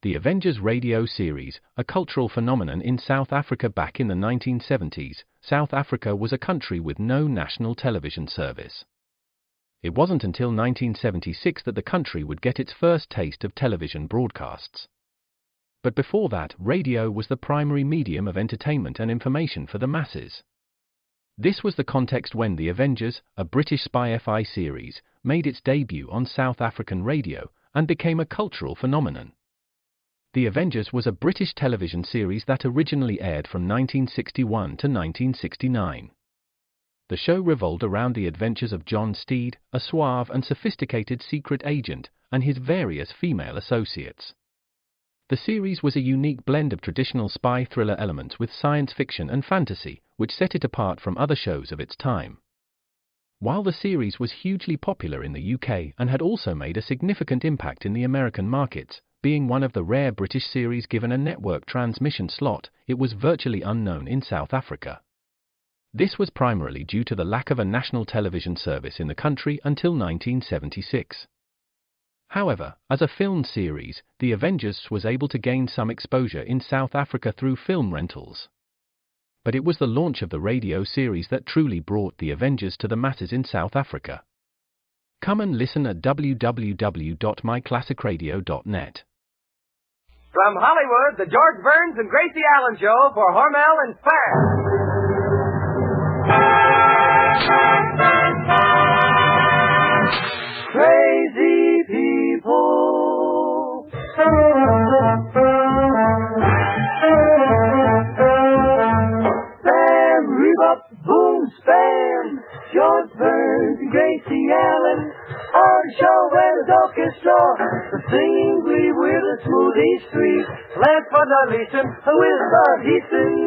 The Avengers radio series, a cultural phenomenon in South Africa back in the 1970s, South Africa was a country with no national television service. It wasn't until 1976 that the country would get its first taste of television broadcasts. But before that, radio was the primary medium of entertainment and information for the masses. This was the context when The Avengers, a British spy-fi series, made its debut on South African radio and became a cultural phenomenon. The Avengers was a British television series that originally aired from 1961 to 1969. The show revolved around the adventures of John Steed, a suave and sophisticated secret agent, and his various female associates. The series was a unique blend of traditional spy thriller elements with science fiction and fantasy, which set it apart from other shows of its time. While the series was hugely popular in the UK and had also made a significant impact in the American markets, being one of the rare British series given a network transmission slot, it was virtually unknown in South Africa. This was primarily due to the lack of a national television service in the country until 1976. However, as a film series, The Avengers was able to gain some exposure in South Africa through film rentals. But it was the launch of the radio series that truly brought The Avengers to the masses in South Africa. Come and listen at www.myclassicradio.net. From Hollywood, the George Burns and Gracie Allen Show for Hormel and Spam. Crazy people. Spam, Rebop, Boom, Spam. George Burns and Gracie Allen. On show where the orchestra, the singing glee with the smoothie street. Let's for the listen with the Heaton.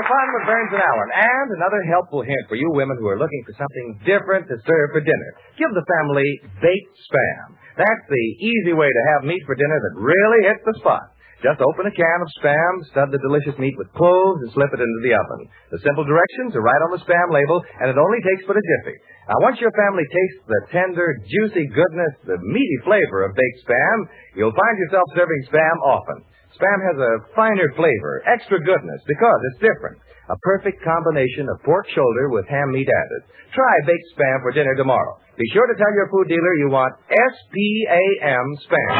Fun with Burns and Allen, and another helpful hint for you women who are looking for something different to serve for dinner. Give the family baked Spam. That's the easy way to have meat for dinner that really hits the spot. Just open a can of Spam, stud the delicious meat with cloves, and slip it into the oven. The simple directions are right on the Spam label, and it only takes but a jiffy. Now, once your family tastes the tender, juicy goodness, the meaty flavor of baked Spam, you'll find yourself serving Spam often. Spam has a finer flavor, extra goodness, because it's different. A perfect combination of pork shoulder with ham meat added. Try baked Spam for dinner tomorrow. Be sure to tell your food dealer you want S-P-A-M Spam.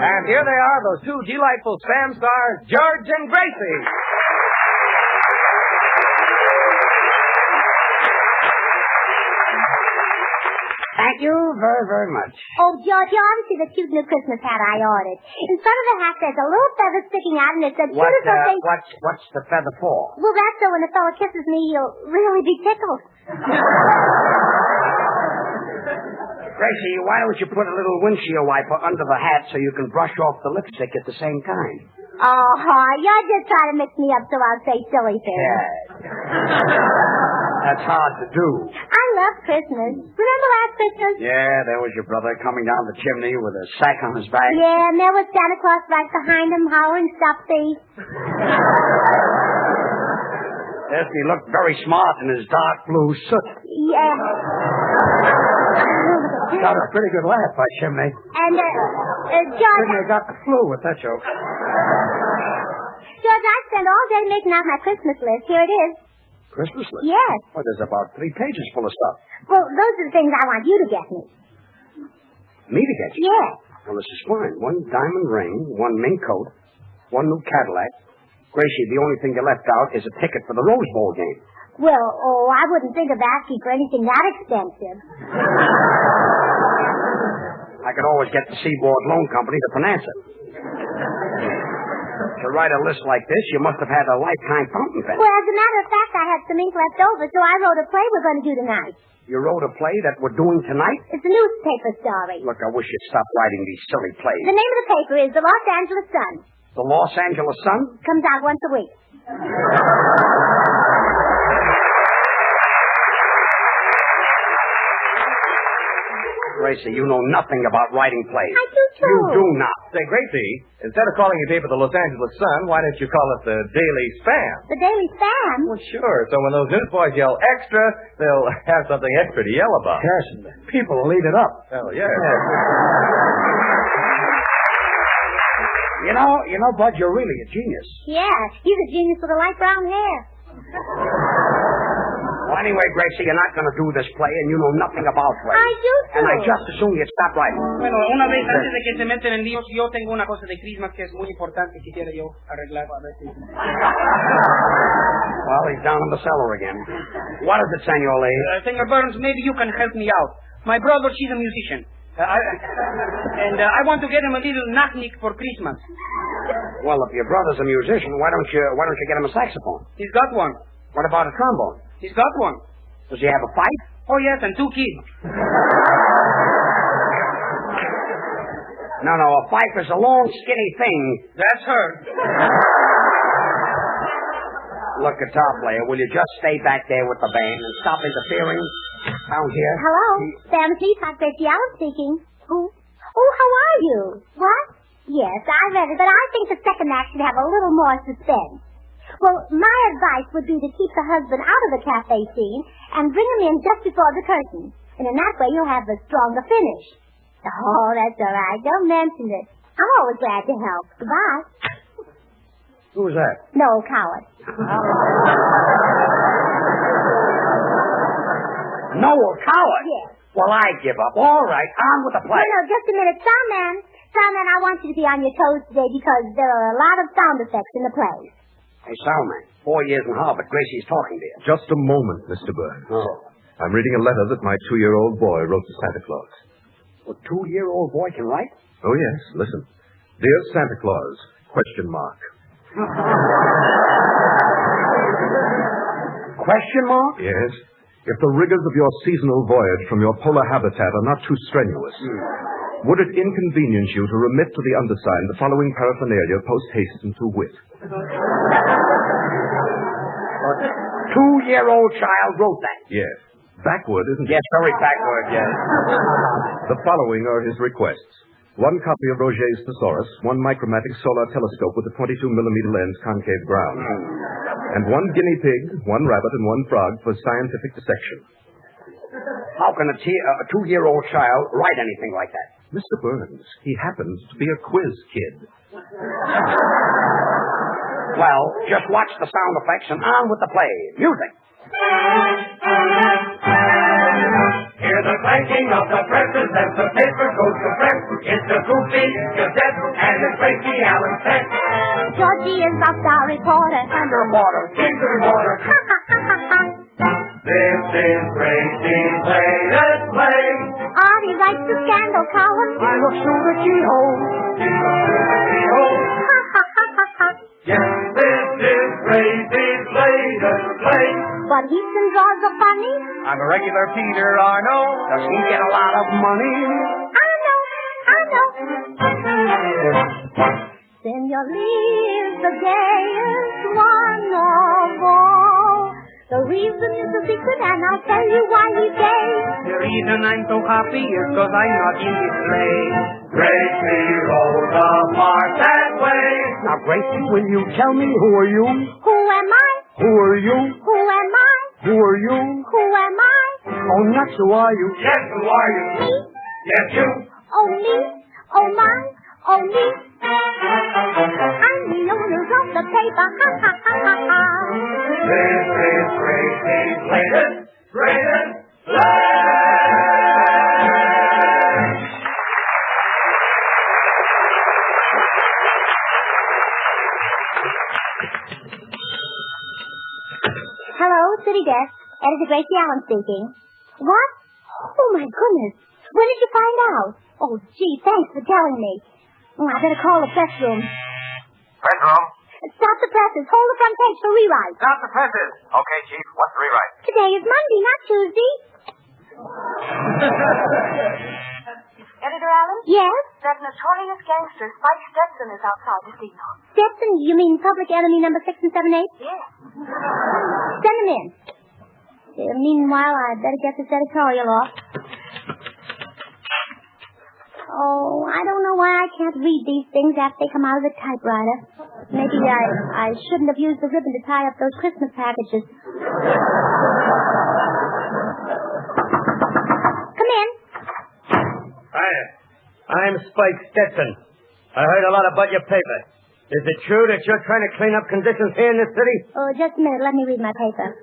And here they are, those two delightful Spam stars, George and Gracie. Thank you very, very much. Oh, George, you ought to see the cute new Christmas hat I ordered. In front of the hat, there's a little feather sticking out, and it's a beautiful thing. What's the feather for? Well, that's so when a fellow kisses me, he'll really be tickled. Gracie, why don't you put a little windshield wiper under the hat so you can brush off the lipstick at the same time? Oh, you're just trying to mix me up so I'll say silly things. Yeah. That's hard to do. I love Christmas. Remember last Christmas? Yeah, there was your brother coming down the chimney with a sack on his back. Yeah, and there was Santa Claus right behind him, hollering, "Stop thief." Yes, he looked very smart in his dark blue suit. Yeah. Got a pretty good laugh by Chimney. And, George... Chimney got the flu with that joke. George, I spent all day making out my Christmas list. Here it is. Christmas list? Yes. Well, there's about 3 pages full of stuff. Well, those are the things I want you to get me. Me to get you? Yes. Well, this is fine. 1 diamond ring, 1 mink coat, 1 new Cadillac. Gracie, the only thing you left out is a ticket for the Rose Bowl game. Well, I wouldn't think of asking for anything that expensive. I could always get the Seaboard Loan Company to finance it. To write a list like this, you must have had a lifetime fountain pen. Well, as a matter of fact, I had some ink left over, so I wrote a play we're going to do tonight. You wrote a play that we're doing tonight? It's a newspaper story. Look, I wish you'd stop writing these silly plays. The name of the paper is the Los Angeles Sun. The Los Angeles Sun? Comes out once a week. Gracie, you know nothing about writing plays. I do, too. You do not. Say, Gracie, instead of calling your paper the Los Angeles Sun, why don't you call it the Daily Spam? The Daily Spam? Well, sure. So when those newsboys yell extra, they'll have something extra to yell about. Yes, people will eat it up. Oh, yeah. You know, Bud, you're really a genius. Yeah, he's a genius with a light brown hair. Well, anyway, Gracie, you're not going to do this play, and you know nothing about plays. I do, too. And I just assume you'd stop writing. Bueno, una vez antes de que se meten en líos, yo tengo una cosa de Christmas que es muy importante que quisiera yo arreglar. A ver si... Well, he's down in the cellar again. What is it, Senor Lee? Senor Burns, maybe you can help me out. My brother, she's a musician. I want to get him a little knock-knick for Christmas. Well, if your brother's a musician, why don't you get him a saxophone? He's got one. What about a trombone? He's got one. Does he have a pipe? Oh, yes, and 2 kids. No, a pipe is a long, skinny thing. That's her. Look, guitar player, will you just stay back there with the band and stop interfering down here? Hello, Sam Seafox, Gracie Allen speaking. Who? Oh, how are you? What? Yes, I read it, but I think the second act should have a little more suspense. Well, my advice would be to keep the husband out of the cafe scene and bring him in just before the curtain. And in that way, you'll have a stronger finish. Oh, that's all right. Don't mention it. I'm always glad to help. Goodbye. Who was that? Noel Coward. Noel Coward? Yes. Well, I give up. All right, on with the play. No, just a minute. Soundman, I want you to be on your toes today because there are a lot of sound effects in the play. Hey, Soundman, 4 years in Harvard. Gracie's talking to you. Just a moment, Mr. Burns. Oh. I'm reading a letter that my 2-year-old boy wrote to Santa Claus. A 2-year-old boy can write? Oh, yes. Listen. Dear Santa Claus, question mark. Question mark? Yes. If the rigors of your seasonal voyage from your polar habitat are not too strenuous, would it inconvenience you to remit to the undersigned the following paraphernalia post haste and to wit? A 2-year-old child wrote that. Yes. Backward, isn't it? Yes, very backward, yes. The following are his requests. 1 copy of Roget's Thesaurus, 1 micromatic solar telescope with a 22-millimeter lens concave ground, and 1 guinea pig, 1 rabbit, and 1 frog for scientific dissection. How can a 2-year-old child write anything like that? Mr. Burns, he happens to be a quiz kid. Well, just watch the sound effects and on with the play. Music. Hear the clanking of the presses as the paper goes to press. It's the Goofy Gazette and it's Gracie Allen's set. Georgie is our star reporter. And the reporter. He's the reporter. This is Gracie's latest play. Artie writes the scandal column. I look through the keyhole. Behold, yes, this is Gracie's latest play. But Heaton draws the funny. I'm a regular Peter Arnold. Does he get a lot of money? I know. Senor Lee is the gayest one of all. The reason is a secret, and I'll tell you why he's gay. The reason I'm so happy is because I'm not in this play. Gracie wrote a part that way. Now, Gracie, will you tell me who are you? Who am I? Who are you? Who am I? Who are you? Who am I? Oh, nuts, who are you? Yes, who are you? Me? Yes, you. Oh, me? Oh, my? Oh, me? I'm the owner of the paper. Ha, ha, ha, ha, ha. This is Gracie's latest play. Hello, City Desk. Editor Gracie Allen speaking. What? Oh, my goodness. When did you find out? Oh, gee, thanks for telling me. I better call the press room. Press room. Stop the presses. Hold the front page for rewrite. Stop the presses. Okay, Chief. What's the rewrite? Today is Monday, not Tuesday. Editor Allen? Yes? That notorious gangster, Spike Stetson, is outside this evening. Stetson, you mean public enemy number 6 and 7, 8? Yes. Send him in. Meanwhile, I'd better get this editorial off. Oh, I don't know why I can't read these things after they come out of the typewriter. Maybe I shouldn't have used the ribbon to tie up those Christmas packages. Come in. Hi. I'm Spike Stetson. I heard a lot about your paper. Is it true that you're trying to clean up conditions here in this city? Oh, just a minute. Let me read my paper.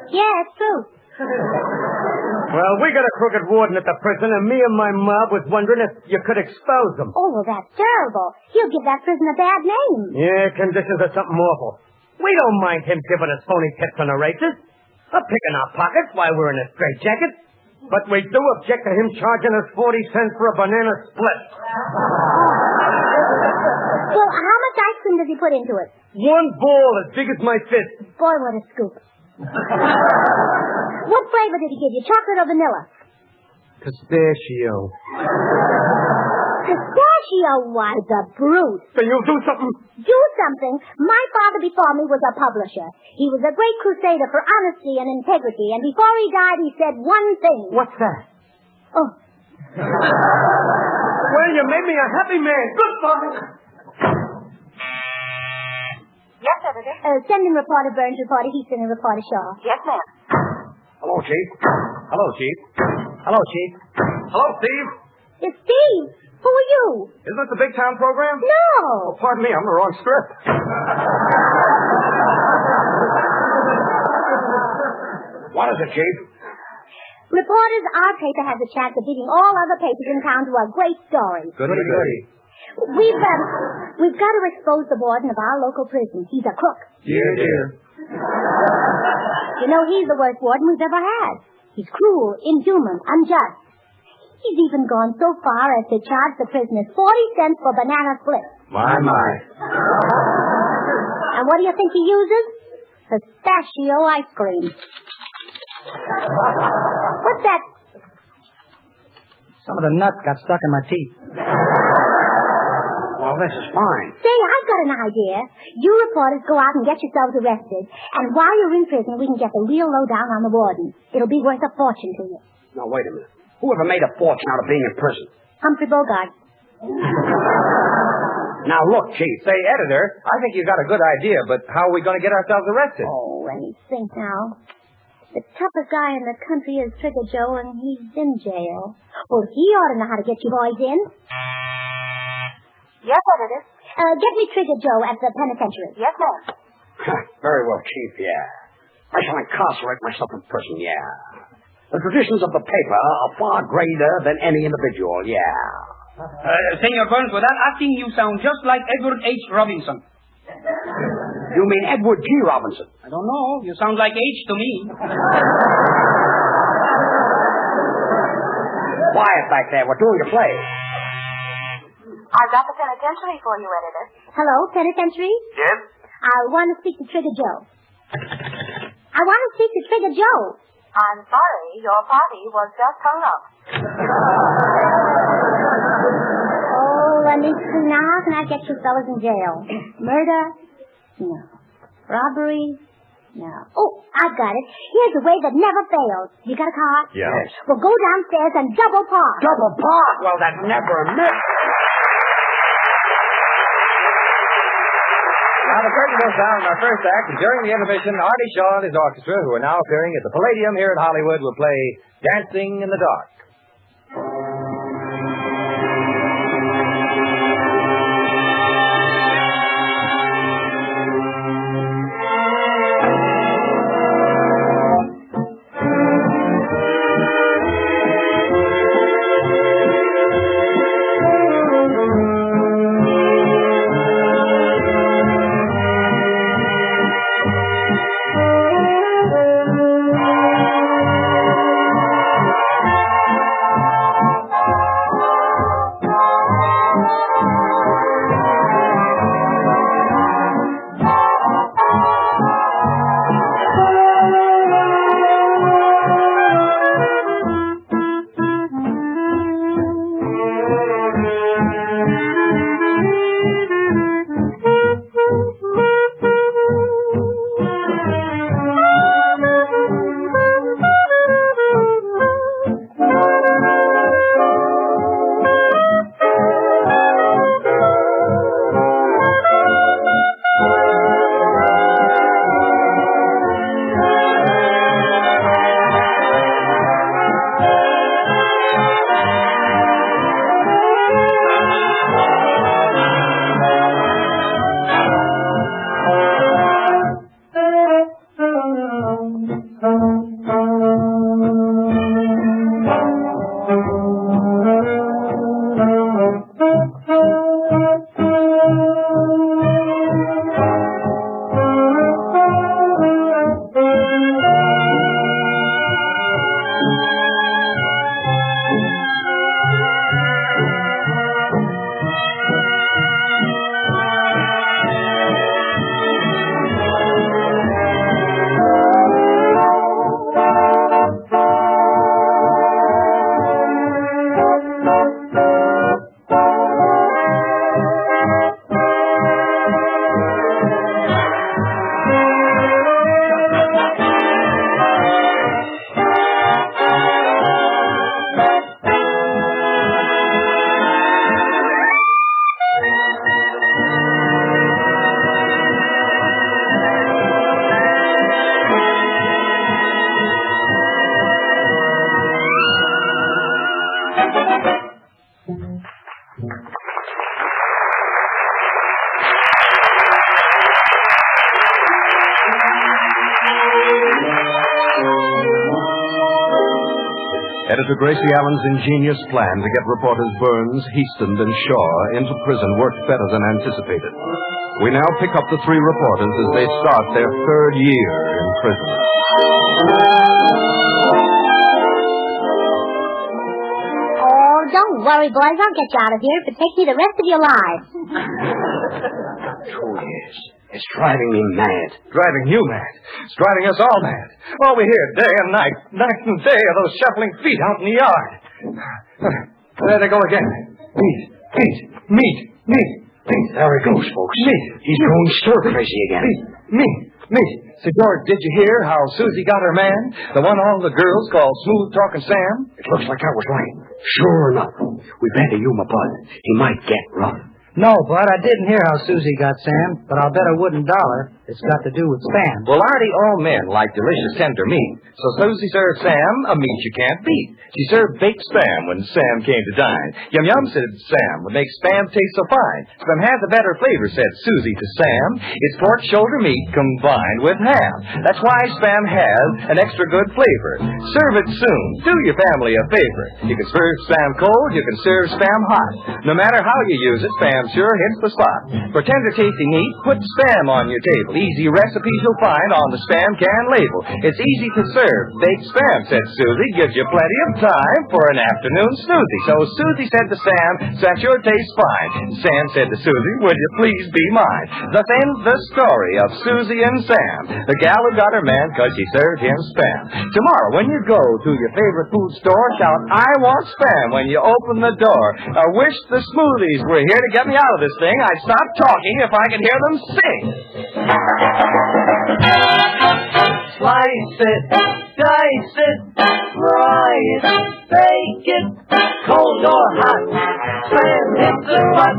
Yeah, it's true. Well, we got a crooked warden at the prison, and me and my mob was wondering if you could expose him. Oh, well, that's terrible. He'll give that prison a bad name. Yeah, conditions are something awful. We don't mind him giving us phony tips on the races, or picking our pockets while we're in a straitjacket. But we do object to him charging us 40 cents for a banana split. Well, how much ice cream does he put into it? One ball as big as my fist. Boy, what a scoop. What flavor did he give you, chocolate or vanilla? Pistachio. Pistachio? Why, the brute. Then you'll do something? Do something? My father before me was a publisher. He was a great crusader for honesty and integrity, and before he died, he said one thing. What's that? Oh. Well, you made me a happy man. Goodbye. Yes, Editor. Send in reporter Burns, reporter Heaton, and reporter Shaw. Yes, ma'am. Hello, Chief. Hello, Chief. Hello, Chief. Hello, Steve. It's Steve. Who are you? Isn't that the Big Town program? No. Oh, pardon me. I'm the wrong script. What is it, Chief? Reporters, our paper has a chance of beating all other papers in town to a great story. Goody. We've got to expose the warden of our local prison. He's a crook. Dear. You know, he's the worst warden we've ever had. He's cruel, inhuman, unjust. He's even gone so far as to charge the prisoners 40 cents for banana splits. My. And what do you think he uses? Pistachio ice cream. What's that? Some of the nuts got stuck in my teeth. Well, this is fine. Say, I've got an idea. You reporters go out and get yourselves arrested. And while you're in prison, we can get the real lowdown on the warden. It'll be worth a fortune to you. Now, wait a minute. Who ever made a fortune out of being in prison? Humphrey Bogart. Now, look, Chief. Say, editor, I think you got a good idea, but how are we going to get ourselves arrested? Oh, let me think now. The toughest guy in the country is Trigger Joe, and he's in jail. Well, he ought to know how to get you boys in. Yes, Editor. Get me Trigger Joe at the penitentiary. Yes, ma'am. Very well, Chief, yeah. I shall incarcerate myself in prison, yeah. The traditions of the paper are far greater than any individual, yeah. Senor Burns, without acting, you sound just like Edward H. Robinson. You mean Edward G. Robinson? I don't know. You sound like H to me. Quiet back there. We're doing a play. I've got the penitentiary for you, Editor. Hello, penitentiary? Yes? I want to speak to Trigger Joe. I want to speak to Trigger Joe. I'm sorry, your party was just hung up. Oh, let me see. Now, how can I get you fellas in jail? Murder? No. Robbery? No. Oh, I've got it. Here's a way that never fails. You got a car? Yes. Well, go downstairs and double park. Double park? Well, that never missed. Now, the curtain goes down on our first act, and during the intermission, Artie Shaw and his orchestra, who are now appearing at the Palladium here in Hollywood, will play Dancing in the Dark. Editor Gracie Allen's ingenious plan to get reporters Burns, Heaston, and Shaw into prison worked better than anticipated. We now pick up the three reporters as they start their third year in prison. Oh, don't worry, boys. I'll get you out of here if it takes me the rest of your lives. 2 years. It's driving me mad. Driving you mad. It's driving us all mad. All we hear day and night and day are those shuffling feet out in the yard. There they go again. Meat. There he goes, folks. Meat. He's going stir-crazy again. Meat. So, George, did you hear how Susie got her man? The one all the girls call smooth-talking Sam? It looks like I was right. Sure enough. We better humor Bud. He might get rough. No, Bud, I didn't hear how Susie got Sam, but I'll bet a wooden dollar it's got to do with Spam. Well, Artie, all men like delicious tender meat. So Susie served Sam a meat you can't beat. She served baked Spam when Sam came to dine. Yum, said Sam, would make Spam taste so fine. Spam has a better flavor, said Susie to Sam. It's pork shoulder meat combined with ham. That's why Spam has an extra good flavor. Serve it soon. Do your family a favor. You can serve Spam cold, you can serve Spam hot. No matter how you use it, Spam sure hits the spot. For tender tasting meat, put Spam on your table. Easy recipes you'll find on the Spam can label. It's easy to serve. Baked Spam, said Susie, gives you plenty of time for an afternoon snoozy. So Susie said to Sam, that sure tastes fine. Sam said to Susie, would you please be mine? Thus ends the story of Susie and Sam, the gal who got her man because she served him Spam. Tomorrow, when you go to your favorite food store, shout, I want Spam when you open the door. I wish the smoothies were here to get me out of this thing. I'd stop talking if I could hear them sing. Slice it, dice it, fry it, bake it, cold or hot, Spam hits the pot.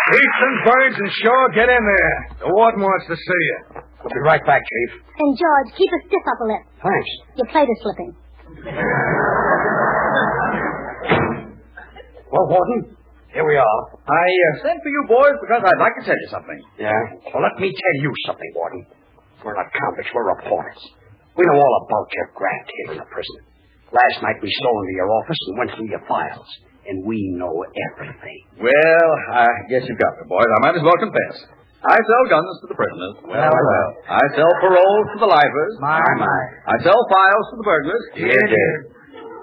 Heaston, Burns, and Shaw, get in there. The warden wants to see you. We'll be right back, Chief. And, George, keep a stiff upper lip. Thanks. Your plate is slipping. Well, Warden, here we are. I sent for you boys because I'd like to tell you something. Yeah? Well, let me tell you something, Warden. We're not convicts, we're reporters. We know all about your graft here in the prison. Last night we stole into your office and went through your files. And we know everything. Well, I guess you've got me, boys. I might as well confess. I sell guns to the prisoners. Well. I sell paroles to the lifers. My. I sell files to the burglars. Dear.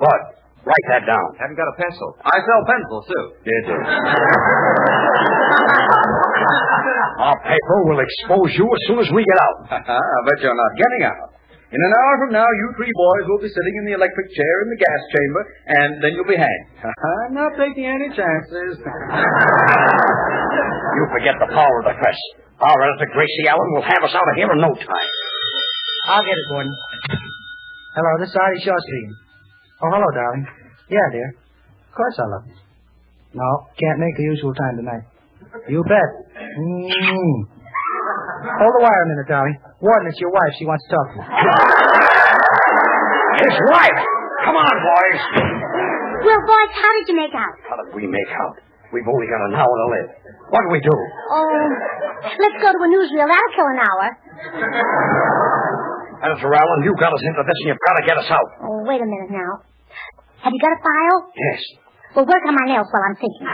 Bud, write that down. Haven't got a pencil. I sell pencils, too. Dear. Our paper will expose you as soon as we get out. I bet you're not getting out. In an hour from now, you three boys will be sitting in the electric chair in the gas chamber, and then you'll be hanged. I'm not taking any chances. You forget the power of the press. Our editor, Gracie Allen, will have us out of here in no time. I'll get it, Gordon. Hello, this is Artie Shaw speaking. Oh, hello, darling. Yeah, dear. Of course I love you. No, can't make the usual time tonight. You bet. Hold the wire a minute, darling. Warden, it's your wife. She wants to talk to you. His wife! Come on, boys. Well, boys, how did you make out? How did we make out? We've only got an hour to live. What do we do? Oh, let's go to a newsreel. That'll kill an hour. Editor Allen, you got us into this and you've got to get us out. Oh, wait a minute now. Have you got a file? Yes. Well, work on my nails while I'm thinking.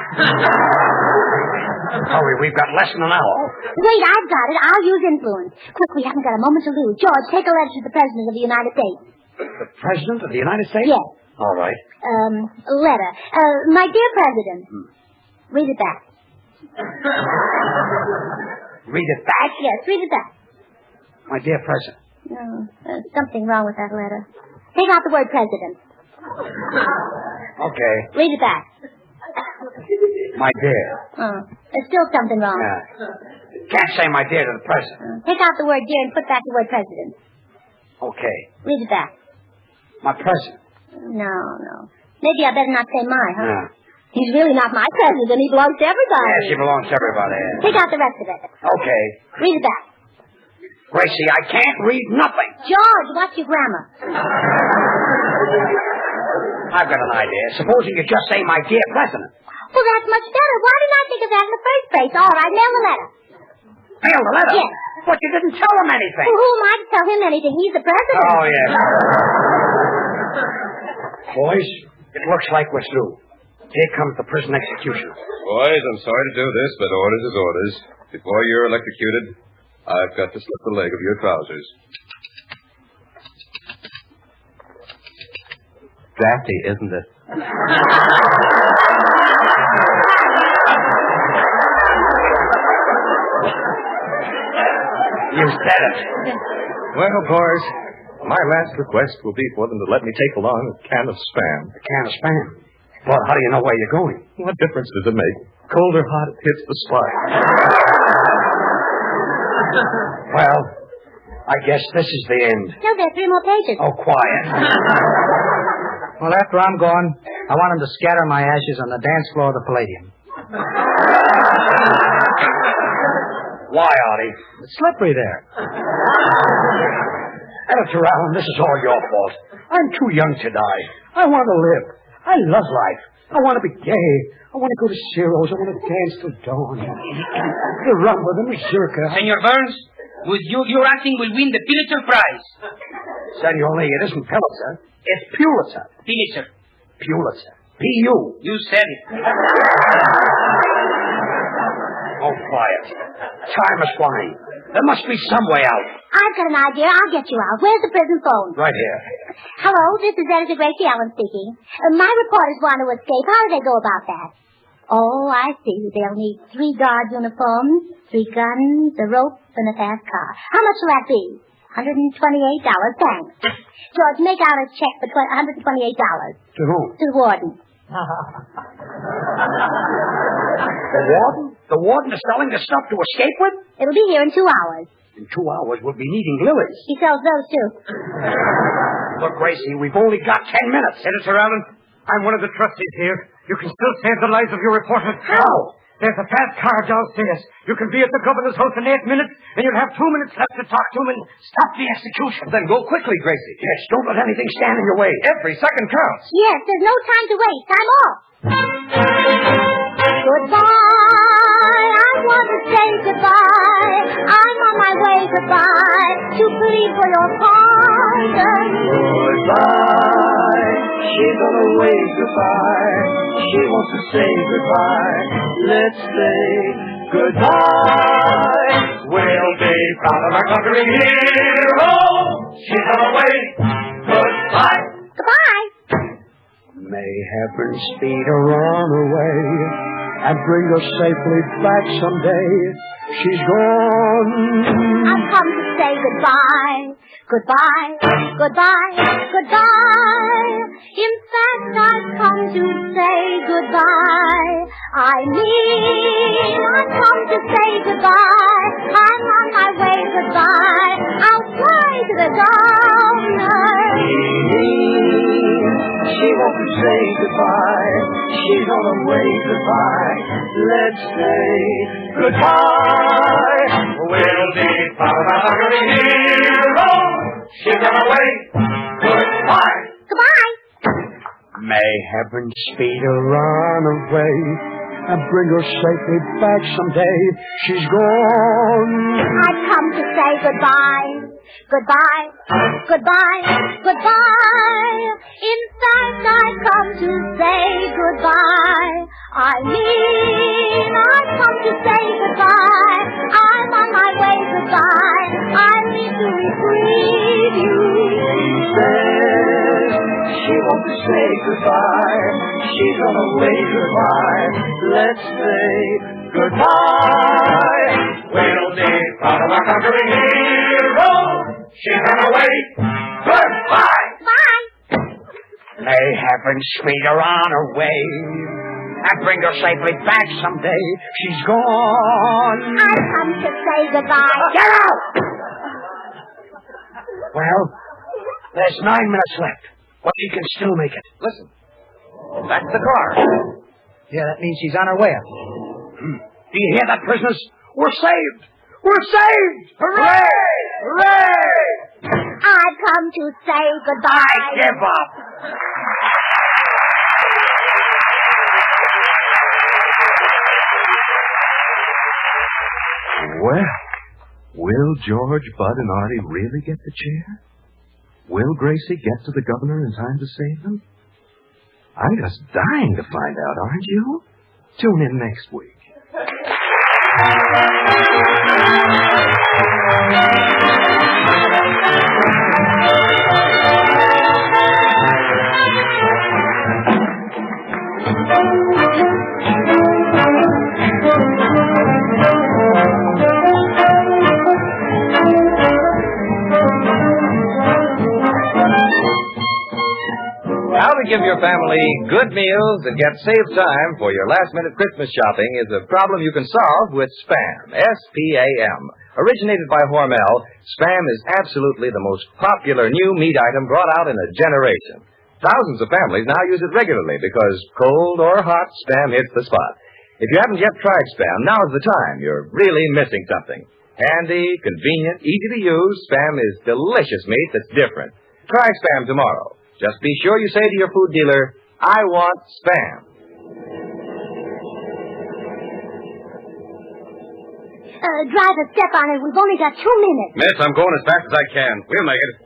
Hurry, we've got less than an hour. Wait, I've got it. I'll use influence. Quick, we haven't got a moment to lose. George, take a letter to the President of the United States. The President of the United States? Yes. All right. A letter. My dear President. Read it back. Read it back? Yes, read it back. My dear President. No, there's something wrong with that letter. Take out the word President. Okay. Read it back. My dear. Oh, there's still something wrong. Can't say my dear to the President. Take out the word dear and put back the word President. Okay. Read it back. My President. No. Maybe I better not say my, huh? Yeah. He's really not my president. He belongs to everybody. Yes, he belongs to everybody. Take out the rest of it. Okay. Read it back. Gracie, I can't read nothing. George, watch your grammar. I've got an idea. Supposing you just say my dear President. Well, that's much better. Why didn't I think of that in the first place? All right, mail the letter. Mailed the letter? Yes. But you didn't tell him anything. Well, who am I to tell him anything? He's the president. Oh, yeah. Boys, it looks like we're through. Here comes the prison executioner. Boys, I'm sorry to do this, but orders is orders. Before you're electrocuted, I've got to slip the leg of your trousers. Drafty, isn't it? You said it. Well, boys, my last request will be for them to let me take along a can of Spam. A can of Spam. Well, how do you know where you're going? What difference does it make? Cold or hot, it hits the spot. Well, I guess this is the end. No, there are 3 more pages. Oh, quiet. Well, after I'm gone, I want them to scatter my ashes on the dance floor of the Palladium. Why, Artie? It's slippery there. Editor Allen, this is all your fault. I'm too young to die. I want to live. I love life. I want to be gay. I want to go to Ciro's. I want to dance till dawn. The rumba, the mazurka. Senor Burns, your acting will win the Pulitzer Prize. Senor Lee, it isn't Pulitzer. It's Pulitzer. Pulitzer. Pulitzer. P.U. You said it. Oh, quiet. Time is flying. There must be some way out. I've got an idea. I'll get you out. Where's the prison phone? Right here. Hello, this is Meredith Gracie Allen speaking. My reporters want to escape. How do they go about that? Oh, I see. They'll need 3 guard uniforms, 3 guns, a rope, and a fast car. How much will that be? $128. Thanks. George, make out a check for $128. To whom? To the warden. The warden? The warden is selling the stuff to escape with? It'll be here in 2 hours. In 2 hours, we'll be needing lilies. He sells those, too. Look, Gracie, we've only got 10 minutes. Editor Allen, I'm one of the trustees here. You can still save the lives of your reporters. How? There's a fast car downstairs. You can be at the governor's house in 8 minutes, and you'll have 2 minutes left to talk to him and stop the execution. Then go quickly, Gracie. Yes, don't let anything stand in your way. Every second counts. Yes, there's no time to waste. I'm off. Goodbye. I want to say goodbye. I'm on my way. Goodbye. To plead for your pardon. Goodbye. She's on her way. Goodbye. She wants to say goodbye. Let's say goodbye. We'll be proud of our conquering hero. She's on her way. Goodbye. Goodbye. May heaven speed her on her way and bring her safely back someday. She's gone. I've come to say goodbye. Goodbye. Goodbye. Goodbye. In fact, I've come to say goodbye. I mean, I've come to say goodbye. I'm on my way. Goodbye. I'll fly to the governor. She wants to say goodbye. She's on her way. Goodbye. Let's say goodbye. We'll be proud of our conquering hero. She's on her way. Goodbye. Goodbye. May heaven speed her on her way and bring her safely back someday. She's gone. I've come to say goodbye. Goodbye. Goodbye. Goodbye. In fact, I've come to say goodbye. I mean, I've come to say goodbye. I'm on my way. Goodbye. I need to retrieve you. She wants to say goodbye. She's on her way. Goodbye. Let's say goodbye. We'll be proud of our conquering hero. She's on her way. Goodbye. Bye. May heaven speed her on her way and bring her safely back someday. She's gone. I've come to say goodbye. Get out! Well, there's 9 minutes left, but you can still make it. Listen. That's the car. Yeah, that means she's on her way up. Do you hear that, prisoners? We're saved! We're saved! Hooray! Hooray! I've come to say goodbye. I give up. Well, Will George, Bud, and Artie really get the chair? Will Gracie get to the governor in time to save them? I'm just dying to find out, aren't you? Tune in next week. How to give your family good meals and get saved time for your last-minute Christmas shopping is a problem you can solve with Spam, S-P-A-M. Originated by Hormel, Spam is absolutely the most popular new meat item brought out in a generation. Thousands of families now use it regularly because cold or hot, Spam hits the spot. If you haven't yet tried Spam, now's the time. You're really missing something. Handy, convenient, easy to use, Spam is delicious meat that's different. Try Spam tomorrow. Just be sure you say to your food dealer, I want Spam. Driver, step on it. We've only got 2 minutes. Miss, I'm going as fast as I can. We'll make it.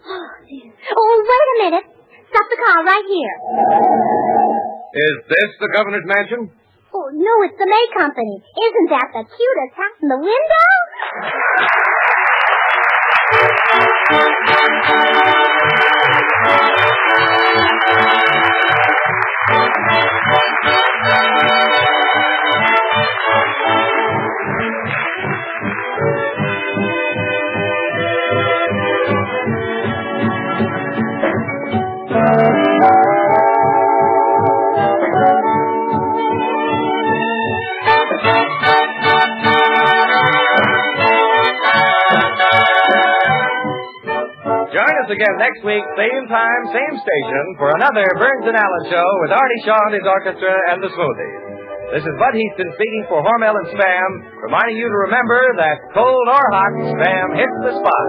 Oh, dear. Oh, wait a minute. Stop the car right here. Is this the governor's mansion? Oh, no, it's the May Company. Isn't that the cutest house in the window? Join us again next week, same time, same station, for another Burns and Allen show with Artie Shaw and his orchestra and the Smoothies. This is Bud Heaston speaking for Hormel and Spam, reminding you to remember that cold or hot, Spam hits the spot.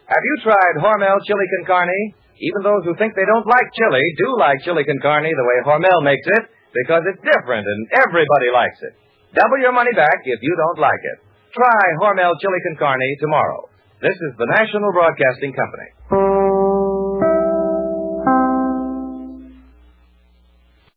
Have you tried Hormel chili con carne? Even those who think they don't like chili do like chili con carne the way Hormel makes it because it's different and everybody likes it. Double your money back if you don't like it. Try Hormel chili con carne tomorrow. This is the National Broadcasting Company.